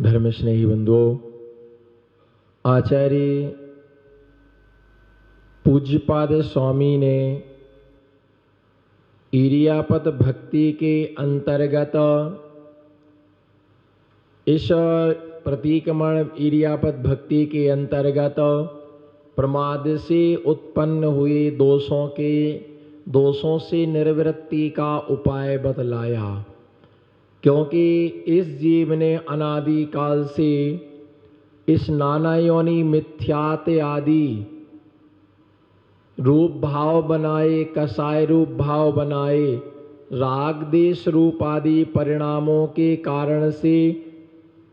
धर्म स्नेही बंधुओं, आचार्य पूज्यपाद स्वामी ने इरियापत भक्ति के अंतर्गत इस प्रतीकमण इरियापत भक्ति के अंतर्गत प्रमाद से उत्पन्न हुए दोषों से निर्वृत्ति का उपाय बतलाया। क्योंकि इस जीव ने अनादि काल से इस नाना योनि मिथ्यात आदि रूप भाव बनाए, कसाय रूप भाव बनाए, राग देश रूप आदि परिणामों के कारण से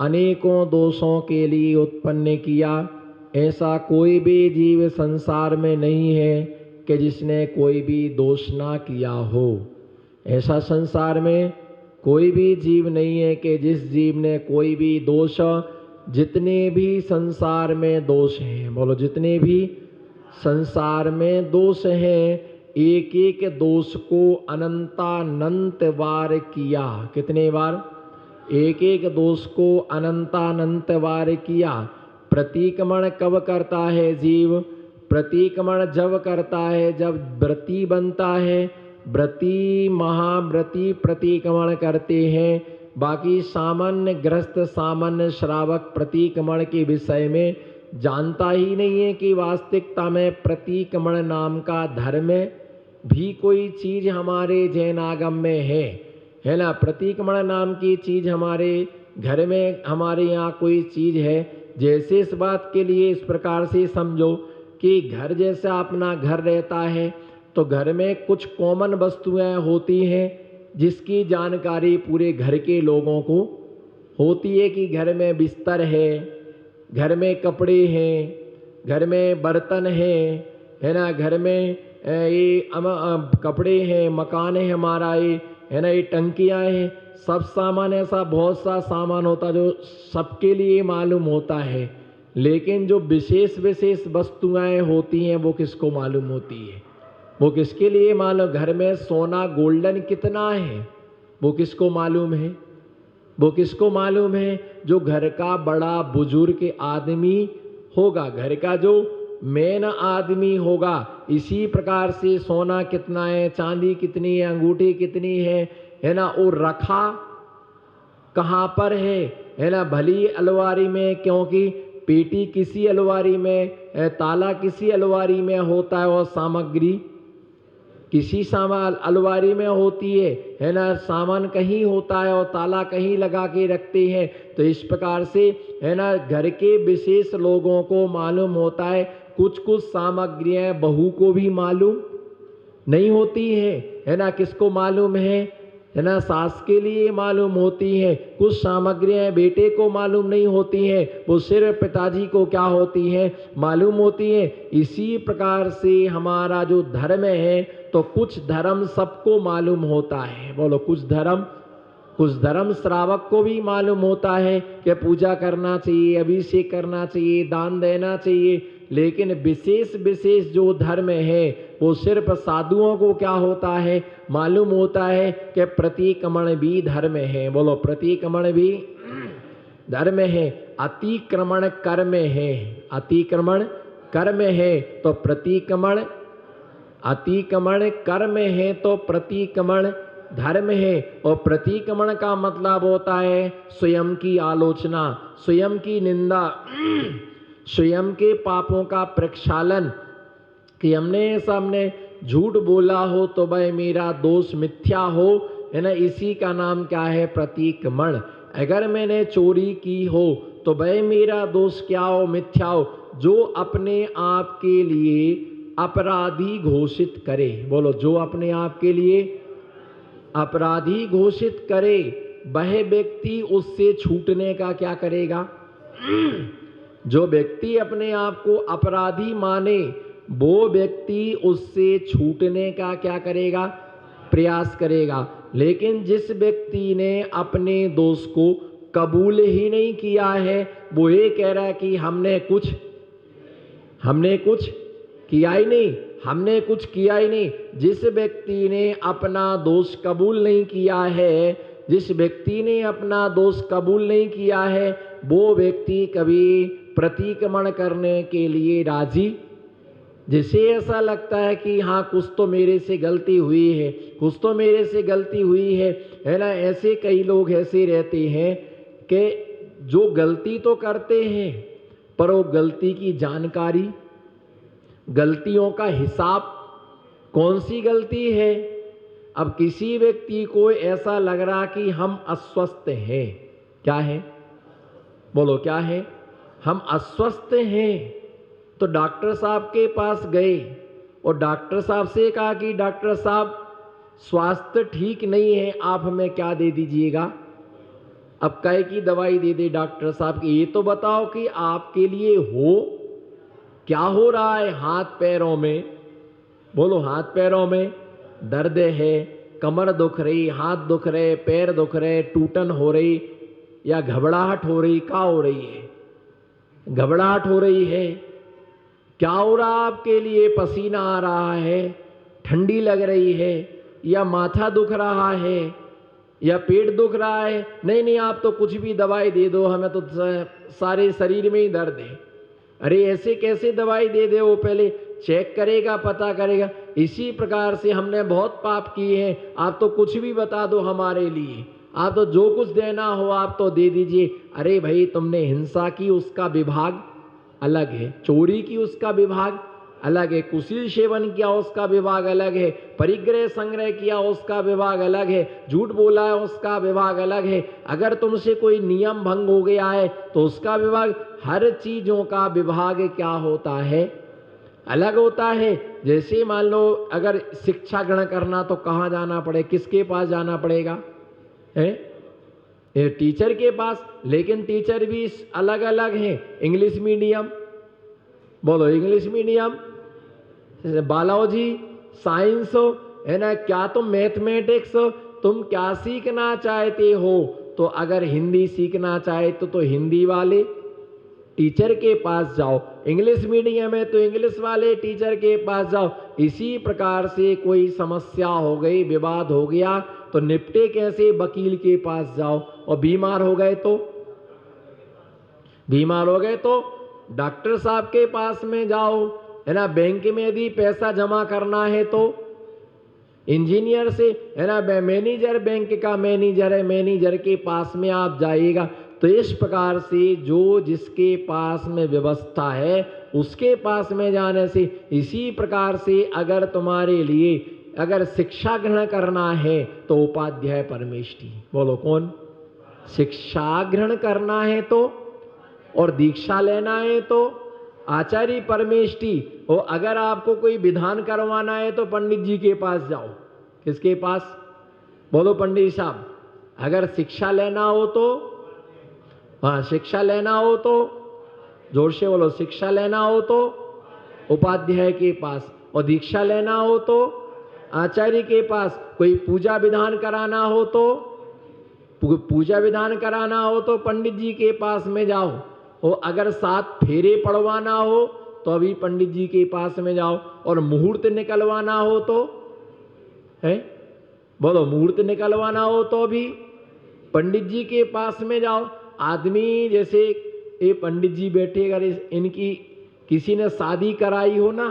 अनेकों दोषों के लिए उत्पन्न किया। ऐसा कोई भी जीव संसार में नहीं है कि जिसने कोई भी दोष ना किया हो। ऐसा संसार में कोई भी जीव नहीं है कि जिस जीव ने कोई भी दोष, जितने भी संसार में दोष हैं, बोलो जितने भी संसार में दोष हैं, एक एक दोष को अनंतानंत बार किया। कितने बार? एक एक दोष को अनंतानंत बार किया। प्रतीकमण कब करता है जीव? प्रतीकमण जब करता है जब व्रती बनता है। व्रती महाव्रती प्रतीकमण करते हैं। बाकी सामान्य ग्रस्त सामान्य श्रावक प्रतीकमण के विषय में जानता ही नहीं है कि वास्तविकता में प्रतीकमण नाम का धर्म भी कोई चीज हमारे जैन आगम में है ना। प्रतीकमण नाम की चीज हमारे घर में, हमारे यहाँ कोई चीज है। जैसे इस बात के लिए इस प्रकार से समझो कि घर जैसा अपना घर रहता है तो घर में कुछ कॉमन वस्तुएं होती हैं जिसकी जानकारी पूरे घर के लोगों को होती है कि घर में बिस्तर है, घर में कपड़े हैं, घर में बर्तन है ना, घर में ये कपड़े हैं, मकान है हमारा, ये है ना, ये टंकियां हैं। सब सामान ऐसा बहुत सा सामान होता जो सबके लिए मालूम होता है, लेकिन जो विशेष विशेष वस्तुएं होती हैं वो किसको मालूम होती है? वो किसके लिए मालूम? घर में सोना गोल्डन कितना है वो किसको मालूम है? वो किसको मालूम है? जो घर का बड़ा बुजुर्ग आदमी होगा, घर का जो मेन आदमी होगा। इसी प्रकार से सोना कितना है, चांदी कितनी है, अंगूठी कितनी है ना, और रखा कहाँ पर है ना। भली अलमारी में, क्योंकि पेटी किसी अलमारी में, ताला किसी अलमारी में होता है और सामग्री किसी सामान अलमारी में होती है ना। सामान कहीं होता है और ताला कहीं लगा के रखते हैं। तो इस प्रकार से है ना, घर के विशेष लोगों को मालूम होता है। कुछ कुछ सामग्रियां बहू को भी मालूम नहीं होती है ना। किसको मालूम है ना, सास के लिए मालूम होती है। कुछ सामग्रियां बेटे को मालूम नहीं होती हैं, वो सिर्फ पिताजी को क्या होती हैं, मालूम होती हैं। इसी प्रकार से हमारा जो धर्म है, तो कुछ धर्म सबको मालूम होता है। बोलो कुछ धर्म श्रावक को भी मालूम होता है कि पूजा करना चाहिए, अभिषेक करना चाहिए, दान देना चाहिए। लेकिन विशेष विशेष जो धर्म है वो सिर्फ साधुओं को क्या होता है, मालूम होता है कि प्रतीकमण भी धर्म है। बोलो प्रतीकमण भी धर्म है। अतिक्रमण कर्म है, अतिक्रमण कर्म है तो प्रतिक्रमण, अतिक्रमण कर्म है तो प्रतिक्रमण धर्म है। और प्रतिक्रमण का मतलब होता है स्वयं की आलोचना, स्वयं की निंदा, स्वयं के पापों का प्रक्षालन। कि हमने झूठ बोला हो तो भाई मेरा दोष मिथ्या हो, है ना, इसी का नाम क्या है? प्रतिक्रमण। अगर मैंने चोरी की हो तो भाई मेरा दोष क्या हो? मिथ्या हो। जो अपने आप के लिए अपराधी घोषित करे, बोलो जो अपने आप के लिए अपराधी घोषित करे, वह व्यक्ति उससे छूटने का क्या करेगा? जो व्यक्ति अपने आप को अपराधी माने, वो व्यक्ति उससे छूटने का क्या करेगा? प्रयास करेगा। लेकिन जिस व्यक्ति ने अपने दोष को कबूल ही नहीं किया है, वो ये कह रहा है कि हमने कुछ किया ही नहीं, हमने कुछ किया ही नहीं। जिस व्यक्ति ने अपना दोष कबूल नहीं किया है, जिस व्यक्ति ने अपना दोष कबूल नहीं किया है, वो व्यक्ति कभी प्रतिक्रमण करने के लिए राजी, जिसे ऐसा लगता है कि हाँ कुछ तो मेरे से गलती हुई है, कुछ तो मेरे से गलती हुई है ना। ऐसे कई लोग ऐसे रहते हैं कि जो गलती तो करते हैं पर वो गलती की जानकारी, गलतियों का हिसाब, कौन सी गलती है। अब किसी व्यक्ति को ऐसा लग रहा कि हम अस्वस्थ हैं, क्या है, बोलो क्या है, हम अस्वस्थ हैं, तो डॉक्टर साहब के पास गए और डॉक्टर साहब से कहा कि डॉक्टर साहब स्वास्थ्य ठीक नहीं है, आप हमें क्या दे दीजिएगा। अब कहे की दवाई दे दे डॉक्टर साहब की, ये तो बताओ कि आपके लिए हो क्या हो रहा है। हाथ पैरों में, बोलो हाथ पैरों में दर्द है, कमर दुख रही, हाथ दुख रहे, पैर दुख रहे, टूटन हो रही या घबराहट हो रही, क्या हो रही है, घबराहट हो रही है, क्या हो रहा आपके लिए, पसीना आ रहा है, ठंडी लग रही है, या माथा दुख रहा है, या पेट दुख रहा है। नहीं नहीं आप तो कुछ भी दवाई दे दो, हमें तो सारे शरीर में ही दर्द है। अरे ऐसे कैसे दवाई दे दे, वो पहले चेक करेगा, पता करेगा। इसी प्रकार से हमने बहुत पाप किए हैं, आप तो कुछ भी बता दो हमारे लिए, आप तो जो कुछ देना हो आप तो दे दीजिए। अरे भाई तुमने हिंसा की उसका विभाग अलग है, चोरी की उसका विभाग अलग है, कुशील सेवन किया उसका विभाग अलग है, परिग्रह संग्रह किया उसका विभाग अलग है, झूठ बोला है उसका विभाग अलग है, अगर तुमसे कोई नियम भंग हो गया है तो उसका विभाग, हर चीजों का विभाग क्या होता है, अलग होता है। जैसे मान लो अगर शिक्षा ग्रहण करना तो कहाँ जाना पड़े, किसके पास जाना पड़ेगा, है टीचर के पास। लेकिन टीचर भी अलग अलग हैं, इंग्लिश मीडियम, बोलो इंग्लिश मीडियम, बायोलॉजी, साइंस है ना, क्या तुम मैथमेटिक्स, तुम क्या सीखना चाहते हो। तो अगर हिंदी सीखना चाहे तो हिंदी वाले टीचर के पास जाओ, इंग्लिश मीडियम है तो इंग्लिश वाले टीचर के पास जाओ। इसी प्रकार से कोई समस्या हो गई, विवाद हो गया तो निपटे कैसे, वकील के पास जाओ, और बीमार हो गए तो डॉक्टर साहब के पास में जाओ, है ना। बैंक में यदि पैसा जमा करना है तो इंजीनियर से, है ना, मैनेजर, बैंक का मैनेजर है, मैनेजर के पास में आप जाइएगा। तो इस प्रकार से जो जिसके पास में व्यवस्था है उसके पास में जाने से, इसी प्रकार से अगर तुम्हारे लिए अगर शिक्षा ग्रहण करना है तो उपाध्याय परमेष्ठी, बोलो कौन, शिक्षा ग्रहण करना है तो, और दीक्षा लेना है तो आचार्य परमेष्ठी। और अगर आपको कोई विधान करवाना है तो पंडित जी के पास जाओ, किसके पास, बोलो पंडित साहब। अगर शिक्षा लेना हो तो, हाँ शिक्षा लेना हो तो जोर से बोलो, शिक्षा लेना हो तो उपाध्याय के पास, और दीक्षा लेना हो तो आचार्य के पास। कोई पूजा विधान कराना हो तो, पूजा विधान कराना हो तो पंडित जी के पास में जाओ, और अगर 7 फेरे पढ़वाना हो तो अभी पंडित जी के पास में जाओ, और मुहूर्त निकलवाना हो तो, है बोलो, मुहूर्त निकलवाना हो तो भी पंडित जी के पास में जाओ। आदमी जैसे ये पंडित जी बैठे, अगर इनकी किसी ने शादी कराई हो ना,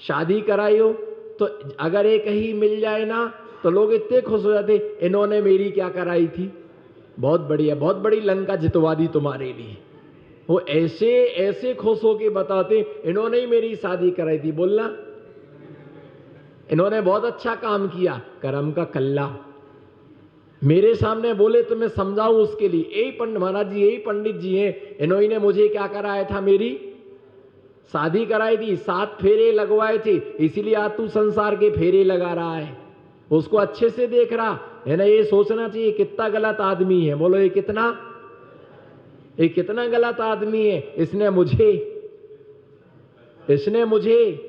शादी कराई हो तो अगर एक ही मिल जाए ना तो लोग इतने खुश हो जाते, इन्होंने मेरी क्या कराई थी, बहुत बढ़िया, बहुत बड़ी लंका जितवा दी तुम्हारे लिए। वो ऐसे ऐसे खुश होके बताते, इन्होंने ही मेरी शादी कराई थी, बोलना इन्होंने बहुत अच्छा काम किया, कर्म का कल्ला। मेरे सामने बोले तो मैं समझाऊं उसके लिए, यही पंडित महाराज जी, यही पंडित जी हैं, इन्होंने मुझे क्या कराया था, मेरी शादी कराई थी, 7 फेरे लगवाए थे, इसीलिए आज तू संसार के फेरे लगा रहा है, उसको अच्छे से देख रहा है ना। ये सोचना चाहिए कितना गलत आदमी है, बोलो ये कितना गलत आदमी है। इसने मुझे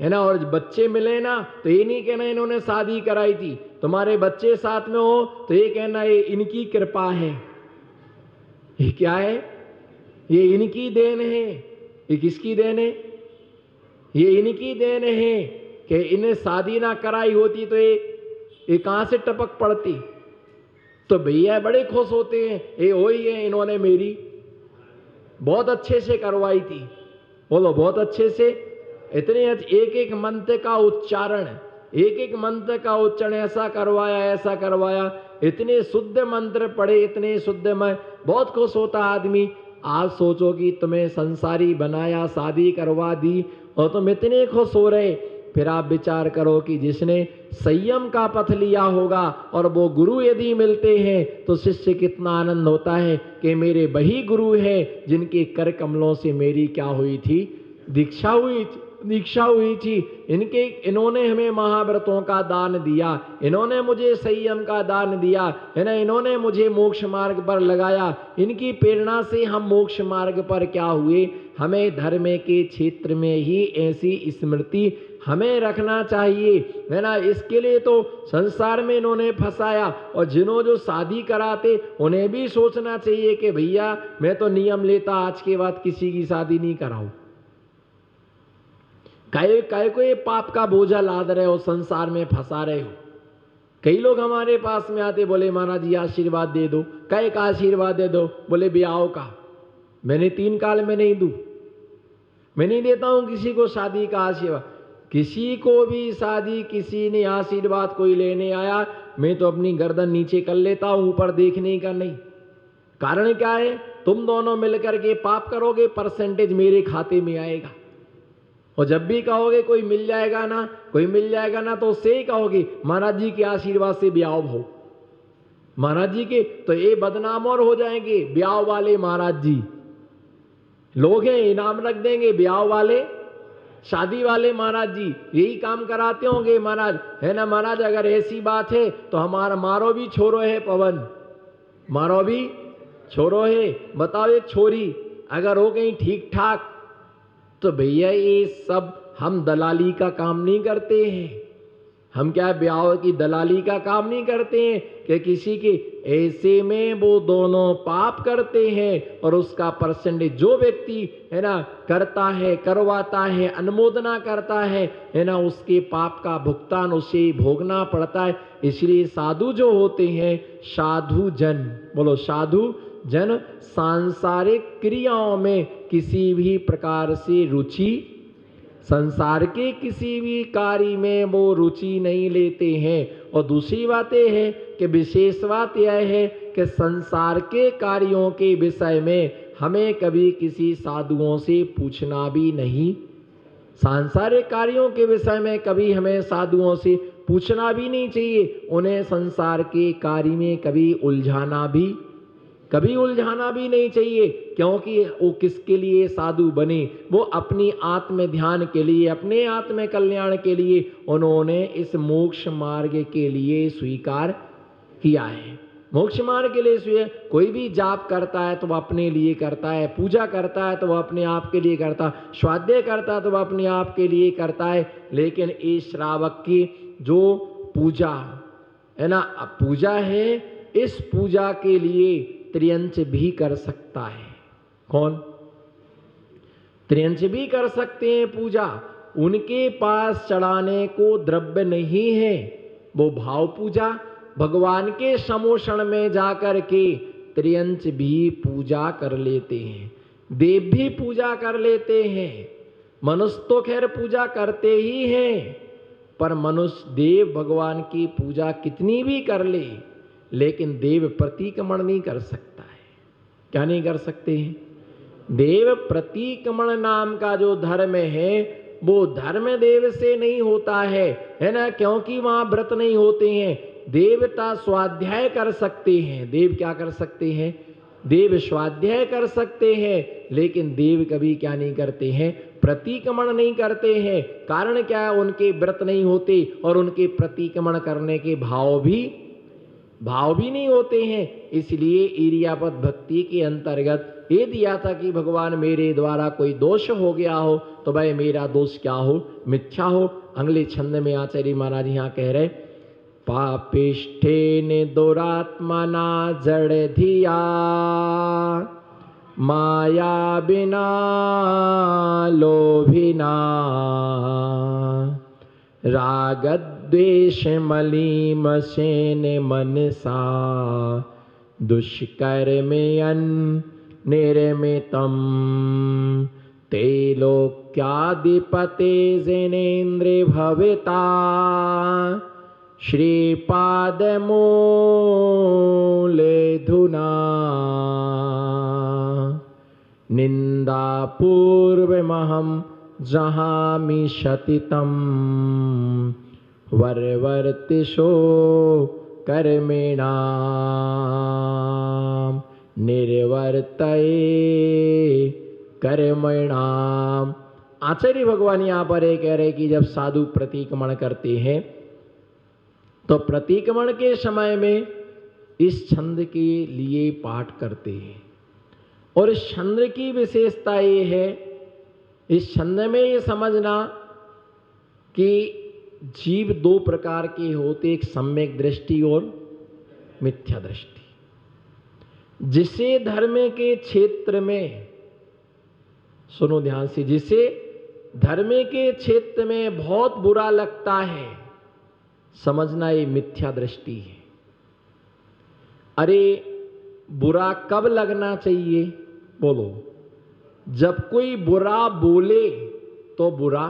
है ना, और बच्चे मिले ना तो ये नहीं कहना इन्होंने शादी कराई थी, तुम्हारे बच्चे साथ में हो तो ये कहना ये इनकी कृपा है। ये क्या है, ये इनकी देन है। ये किसकी देन है, ये इनकी देन है कि इन्हें शादी ना कराई होती तो ये कहां से टपक पड़ती, तो भैया बड़े खुश होते हैं, ये वही है, इन्होंने मेरी बहुत अच्छे से करवाई थी। बोलो बहुत अच्छे से, इतने एक एक मंत्र का उच्चारण, एक एक मंत्र का उच्चारण ऐसा करवाया, इतने शुद्ध मंत्र पढ़े, इतने शुद्ध में बहुत खुश होता आदमी। आज सोचो कि तुम्हें संसारी बनाया, शादी करवा दी और तुम इतने खुश हो रहे। फिर आप विचार करो कि जिसने संयम का पथ लिया होगा और वो गुरु यदि मिलते हैं तो शिष्य कितना आनंद होता है कि मेरे वही गुरु हैं जिनके कर कमलों से मेरी क्या हुई थी, दीक्षा हुई थी। इन्होंने हमें महाव्रतों का दान दिया, इन्होंने मुझे संयम का दान दिया है ना, इन्होंने मुझे मोक्ष मार्ग पर लगाया। इनकी प्रेरणा से हम मोक्ष मार्ग पर क्या हुए। हमें धर्म के क्षेत्र में ही ऐसी स्मृति हमें रखना चाहिए, है ना। इसके लिए तो संसार में इन्होंने फंसाया, और जिन्हों जो शादी कराते उन्हें भी सोचना चाहिए कि भैया मैं तो नियम लेता, आज के बाद किसी की शादी नहीं कराऊं। काय को ये पाप का बोझा लाद रहे हो, संसार में फंसा रहे हो। कई लोग हमारे पास में आते, बोले महाराज जी आशीर्वाद दे दो। काय का आशीर्वाद दे दो? बोले ब्याह का। मैंने 3 काल में नहीं दूं, मैं नहीं देता हूं किसी को शादी का आशीर्वाद। किसी को भी शादी किसी ने आशीर्वाद कोई लेने आया, मैं तो अपनी गर्दन नीचे कर लेता हूं, ऊपर देखने का नहीं। कारण क्या है? तुम दोनों मिलकर के पाप करोगे, परसेंटेज मेरे खाते में आएगा। और जब भी कहोगे कोई मिल जाएगा ना, तो उससे ही कहोगे महाराज जी के आशीर्वाद से ब्याह हो। महाराज जी के तो ये बदनाम और हो जाएंगे, ब्याह वाले महाराज जी लोग हैं, इनाम रख देंगे, ब्याह वाले शादी वाले महाराज जी यही काम कराते होंगे महाराज, है ना। महाराज अगर ऐसी बात है तो हमारा मारो भी छोरो है पवन, मारो भी छोरो है। बताओ एक छोरी अगर हो गई ठीक ठाक, तो भैया ये सब हम दलाली का काम नहीं करते हैं। हम क्या ब्याह की दलाली का काम नहीं करते हैं कि किसी के ऐसे में वो दोनों पाप करते हैं, और उसका परसेंटेज जो व्यक्ति है ना करता है, करवाता है, अनुमोदना करता है ना, उसके पाप का भुगतान उसे भोगना पड़ता है। इसलिए साधु जो होते हैं, साधु जन, बोलो साधु जन, सांसारिक क्रियाओं में किसी भी प्रकार से रुचि, संसार के किसी भी कार्य में वो रुचि नहीं लेते हैं। और दूसरी बात यह है कि विशेष बात यह है कि संसार के कार्यों के विषय में हमें कभी किसी साधुओं से पूछना भी नहीं। सांसारिक कार्यों के विषय में कभी हमें साधुओं से पूछना भी नहीं चाहिए। उन्हें संसार के कार्य में कभी उलझाना भी नहीं चाहिए, क्योंकि वो किसके लिए साधु बने? वो अपनी आत्म ध्यान के लिए, अपने आत्म कल्याण के लिए उन्होंने इस मोक्ष मार्ग के लिए स्वीकार किया है। मोक्ष मार्ग के लिए कोई भी जाप करता है तो वह अपने लिए करता है, पूजा करता है तो वह अपने आप के लिए करता है, स्वाध्याय करता है तो वह अपने आप के लिए करता है। लेकिन इस श्रावक की जो पूजा है ना, पूजा है, इस पूजा के लिए त्रियंच भी कर सकता है। कौन? त्रियंच भी कर सकते हैं पूजा। उनके पास चढ़ाने को द्रव्य नहीं है, वो भाव पूजा भगवान के समोषण में जाकर के त्रियंच भी पूजा कर लेते हैं, देव भी पूजा कर लेते हैं। मनुष्य तो खैर पूजा करते ही हैं, पर मनुष्य देव भगवान की पूजा कितनी भी कर ले, लेकिन देव प्रतिक्रमण नहीं कर सकता है। क्या नहीं कर सकते हैं? देव प्रतिक्रमण नाम का जो धर्म है, वो धर्म देव से नहीं होता है ना, क्योंकि वहां व्रत नहीं होते हैं। देवता स्वाध्याय कर सकते हैं। देव क्या कर सकते हैं? देव स्वाध्याय कर सकते हैं, लेकिन देव कभी क्या नहीं करते हैं? प्रतिक्रमण नहीं करते हैं। कारण क्या है? उनके व्रत नहीं होते, और उनके प्रतिक्रमण करने के भाव भी नहीं होते हैं। इसलिए इरियापद भक्ति के अंतर्गत ये दिया था कि भगवान मेरे द्वारा कोई दोष हो गया हो तो भाई मेरा दोष क्या हो? मिथ्या हो। अगले छंद में आचार्य महाराज यहाँ कह रहे, पापिष्ठे ने दुरात्मना जड़ धिया, माया बिना लोभिना, रागद्वेषाभिमानिना, द्वेष मलीमसेन मनसा दुष्कर्मयन् निर्मितम् ते लोक्याधिपते जिनेन्द्रे भविता श्रीपादमूलेऽधुना निन्दापूर्वमहं जहामि सतितं वर्वर्तिषो कर्मिणां निर्वर्तये कर्मणाम। आचार्य भगवान यहाँ पर ये कह रहे कि जब साधु प्रतिक्रमण करते हैं तो प्रतिक्रमण के समय में इस छंद के लिए पाठ करते हैं। और इस छंद की विशेषता ये है, इस छंद में ये समझना कि जीव दो प्रकार के होते, एक सम्यक दृष्टि और मिथ्या दृष्टि। जिसे धर्म के क्षेत्र में, सुनो ध्यान से, जिसे धर्म के क्षेत्र में बहुत बुरा लगता है, समझना ये मिथ्या दृष्टि है। अरे बुरा कब लगना चाहिए? बोलो, जब कोई बुरा बोले तो बुरा,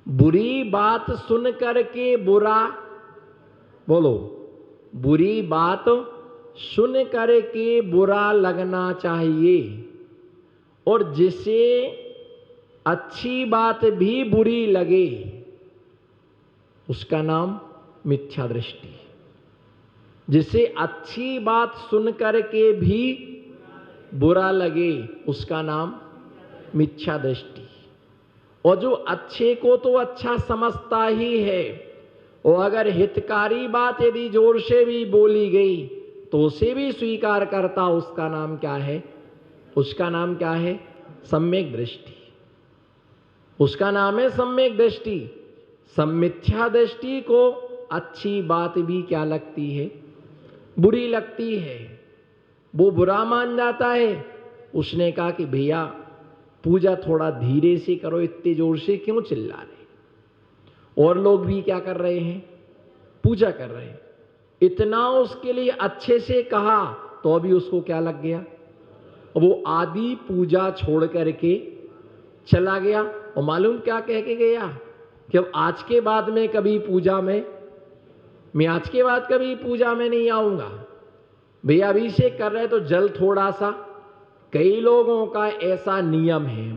बुरी बात सुन करके बुरा, बोलो, बुरी बात सुन करके बुरा लगना चाहिए। और जिसे अच्छी बात भी बुरी लगे उसका नाम मिथ्या दृष्टि। जिसे अच्छी बात सुन करके भी बुरा लगे उसका नाम मिथ्या दृष्टि। और जो अच्छे को तो अच्छा समझता ही है, और अगर हितकारी बात यदि जोर से भी बोली गई तो उसे भी स्वीकार करता, उसका नाम क्या है? उसका नाम क्या है? सम्यक दृष्टि। उसका नाम है सम्यक दृष्टि। मिथ्या दृष्टि को अच्छी बात भी क्या लगती है? बुरी लगती है। वो बुरा मान जाता है। उसने कहा कि भैया पूजा थोड़ा धीरे से करो, इतने जोर से क्यों चिल्ला रहे? और लोग भी क्या कर रहे हैं? पूजा कर रहे हैं। इतना उसके लिए अच्छे से कहा तो अभी उसको क्या लग गया? वो आदि पूजा छोड़ करके चला गया। और मालूम क्या कह के गया? कि अब आज के बाद में कभी पूजा में, मैं आज के बाद कभी पूजा में नहीं आऊंगा। भैया अभिषेक कर रहे तो जल थोड़ा सा, कई लोगों का ऐसा नियम है।